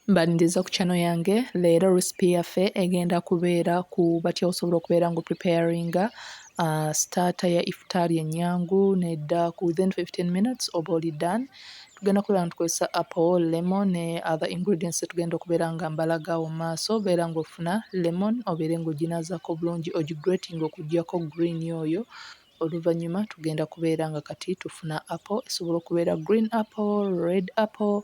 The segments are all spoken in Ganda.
Mbaniriza ku channel yange leero recipe yaffe egenda kubeera ku batya osobola okubeera ngu preparinga starter ya iftar ennyangu nedda ku within 15 minutes oba oli done. Tugenda kubeera nga tukozesa apple, lemon ne other ingredients tugenda okubeera nga mbalaga awo mu maaso. Beera ng'ofuna lemon obeere ng'oginazaako bulungi ogigrating okuggyako green oyo. Oluvannyuma tugenda kubeera nga kati tufuna apple esobola okubeera green apple, red apple,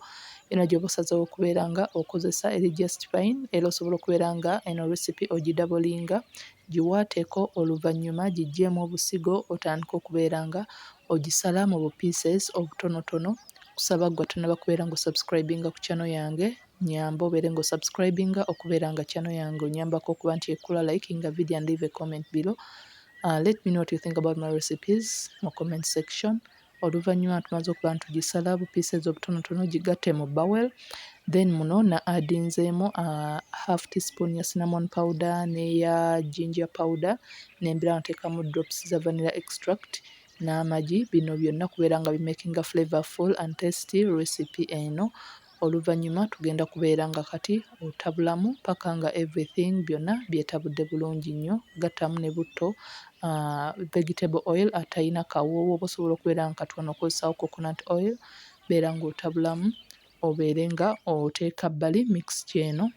eno gy'oba osazeewo okubeera nga okozesa eri just fine. Era osobola okubeera nga eno recipe ogidabolinga giwaateeko, oluvannyuma giggyeemu obusigo otandike okubeera nga ogisala mu bu pieces obutonotono. Kusaba ggwe tonnaba kubeera ng'osubscribinga ku channel yange, nyamba obeere ng'osubscribinga okubeera nga channel yange onyambako okuba nti ekkula likinga video and leave a comment below. Let me know what you think about my recipes mu comment section. Oluvannyuma tumaze okuba ntugisala bu pieces obutonotono gigatte mu bowel. Then muno na addinzeemu half teaspoon ya cinnamon powder n'eya ginger powder, nembira nteekamu drops za vanilla extract n'amagi. Bino byonna kubeera nga bimakinga flavorful and tasty recipe eno. Oluvannyuma tugenda kubeera nga kati otabulamu paka nga everything byonna byetabudde bulungi nnyo. Gattamu ne butto vegetable oil atayina kawoowo, oba osobola okubeera nga kati wano okozesaawo coconut oil. Beera ng'otabulamu obeere nga oteeka bbali mixture eno.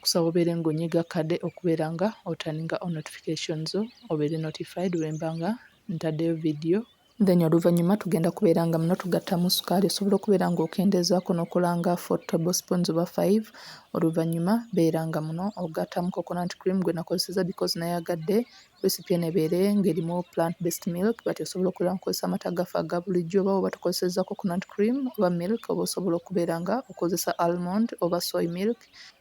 Kusaba obeere ng'onyiga kade okubeera nga otaninga on notifications zo, obeere notified bwe mba nga ntaddeyo video. Then oluvannyuma tugenda kubeera nga muno tugattamu sukaali, osobola okubeera ng'okendeezaako n'okola nga 4 tablespoons oba 5. Oluvannyuma beera nga muno ogattamu coconut cream gwe nakozesezza because nayagadde recipe eno ebeere ng'erimu plant based milk, but osobola okubeera ng'okozesa amata gaffe aga bulijjo, oba oba tukozesezza coconut cream oba milk, oba osobola okubeera nga okozesa almond oba soy milk.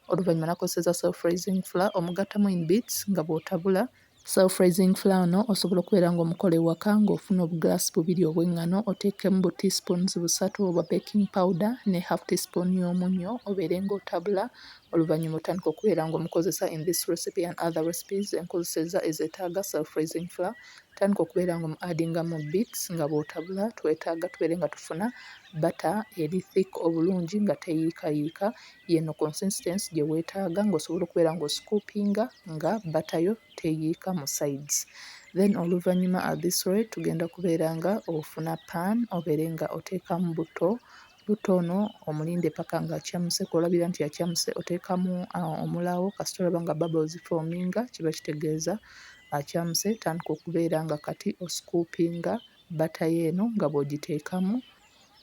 Oluvannyuma nakozesezza self raising flour omugattamu in bits nga bw'otabula. Self raising flour no osobola okubeera ng'omukola ewaka ng'ofuna obuglaasi bubiri obw'eŋŋano, oteekemu bu teaspoons 3 obwa baking powder ne half teaspoon y'omunnyo, obeere ng'otabula. Oluvannyuma otandika okubeera ng'omukozesa in this recipe and other recipes enkozesezza ezeetaaga self raising flour. Tandika okubeera ng'omu addingamu bits nga bw'otabula. Twetaaga tubeere nga tufuna butter eri thick obulungi nga teyiikayiika, yeno consistency gye weetaaga ng'osobola okubeera ng'oscoopinga nga butter yo teyiika mu sides. Then oluvannyuma at this rate tugenda kubeera nga ofuna pan obeere nga oteekamu buto. Buto ono omulinde paka nga akyamuse, kw'olabira nti akyamuse oteekamu omulawo kasita olaba nga bubbles forminga kiba kitegeeza akyamuse. Tandika okubeera nga kati oscoopinga butter yeeno nga bw'ogiteekamu.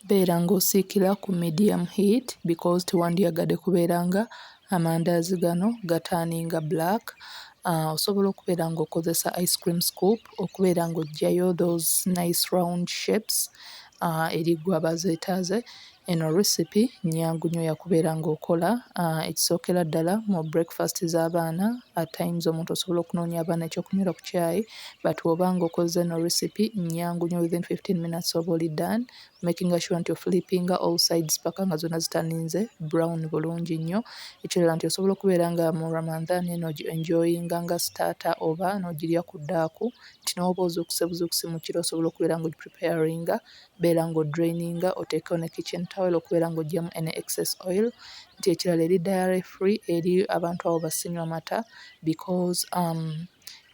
Beera ng'osiikira ku medium heat because tewandiyagadde kubeera nga amandazi gano gataaninga black. Osobola okubeera ng'okozesa ice cream scoop okubeera ng'oggyayo those nice round shapes eri gwe abazeetaaze. Eno recipe nnyangu nnyo yakubeera ng'okola. Ekisookera ddala mu breakfast z'abaana, at times omuntu osobola okunoonya abaana ekyokunywera ku caayi, but bw'oba ng'okoze eno recipe nnyangu nnyo within 15 minutes oba oli done, making sure nti oflippinga all sides paka nga zonna zitaninze brown bulungi nnyo. Ekirala nti osobola okubeera nga mu Ramadan eno enjoyinga nga starter oba n'ogirya ku ddaaku, nti n'oba ozuukuse mu kiro osobola okubeera ng'ogipreparinga. Beera ng'odraininga oteekewo ne kitchen towel okubeera ng'oggyamu any excess oil. Nti ekirala eri dairy free eri abantu abo basinywa mata because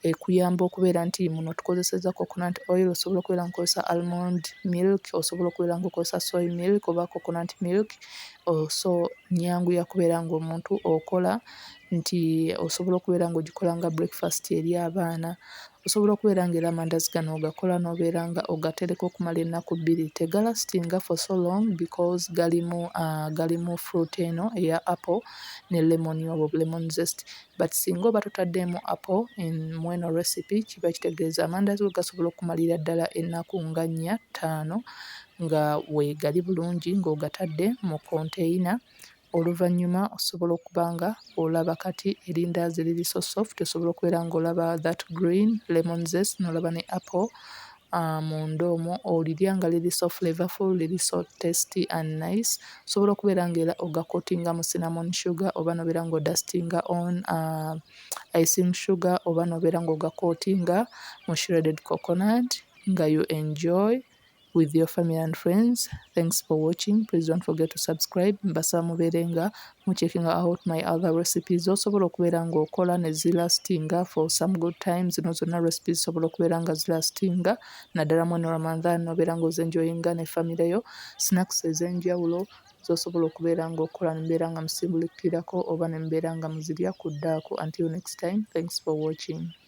ekuyamba okubeera nti muno tukozesezza coconut oil. Osobola okubeera ng'okozesa almond milk, osobola okubeera ng'okozesa soy milk oba coconut milk. So nnyangu yakubeera ng'omuntu okola, nti osobola okubeera ng'ogikola nga breakfast eri abaana. Osobola okubeera ng'era amandazi gano ogakola n'obeera nga ogatereka okumala ennaku 2. Tegalastinga for so long because galimu fruit eno eya apple ne lemon oba lemon zest, but singa oba totaddeemu apple mu eno recipe kiba kitegeeza amandazi go gasobola okumalira ddala ennaku nga 4-5 nga weegali bulungi ng'ogatadde mu container. Oluvannyuma osobola okuba nga olaba kati erindaazi liri so soft, osobola okubeera ng'olaba that green lemon zest n'olaba ne apple munda omwo, olirya nga liri so flavorful, liri so tasty and nice. Osobola okubeera ng'era ogakootinga mu cinnamon sugar oba n'obeera ng'odustinga on icing sugar oba n'obeera ng'ogakootinga mu shredded coconut nga you enjoy. with your family and friends. Thanks for watching. Please don't forget to subscribe. Mbasaba mubeere nga checking out my other recipes. Osobola okubeera nga okola ne zilastinga for some good times. Zino zonna recipes osobola okubeera nga zilastinga naddala mweno Ramadan obeera nga ozenjoyinga ne famire yo. Snacks ez'enjawulo z'osobola okubeera nga okola ne mubeera nga musimbulukirako oba ne mubeera nga muzirya ku ddaaku. Until next time, thanks for watching.